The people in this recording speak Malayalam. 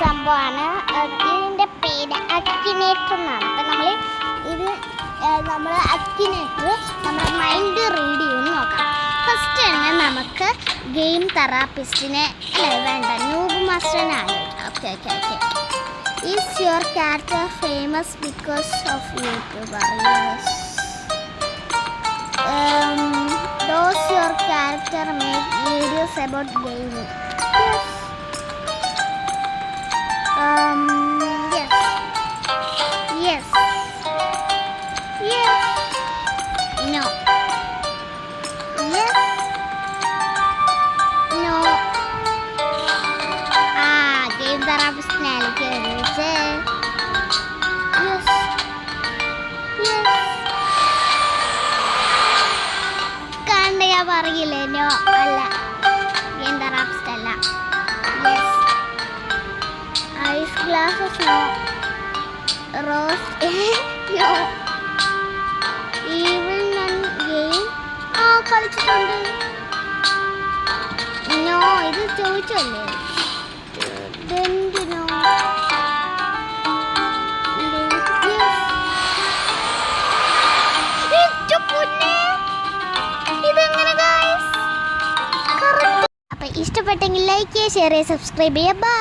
സംഭവമാണ്. ഇതിൻ്റെ പേര് അക്യുനേറ്റർ എന്നാണ്. അപ്പം നമ്മൾ അക്യുനേറ്റർ നമ്മുടെ മൈൻഡ് റീഡ് ചെയ്യുമെന്ന് നോക്കാം. ഫസ്റ്റ് തന്നെ നമുക്ക് ഗെയിം തെറാപ്പിസ്റ്റിനെ വേണ്ട നൂബ് മാസ്റ്ററിനെ ആലോചിക്കാം. Okay is your character famous because of YouTuber? Yes. Does your character make videos about gaming? Yes. Yes. Yes. No. Yes. No. Game therapist nalike veche. Yes. Yes. പറയില്ലേ? നോ അല്ല, ഗെയിം തെറാപ്പിസ്റ്റ് അല്ല. Yes. Ice glasses no. Rose no. Evil nun game കളിച്ചിട്ടുണ്ട്. നോ, ഇത് ചോദിച്ചല്ലേ. നോ. ഇഷ്ടപ്പെട്ടെങ്കിൽ ലൈക്ക് ചെയ്യുക, ഷെയർ ചെയ്യുക, സബ്സ്ക്രൈബ് ചെയ്യുക. ബൈ.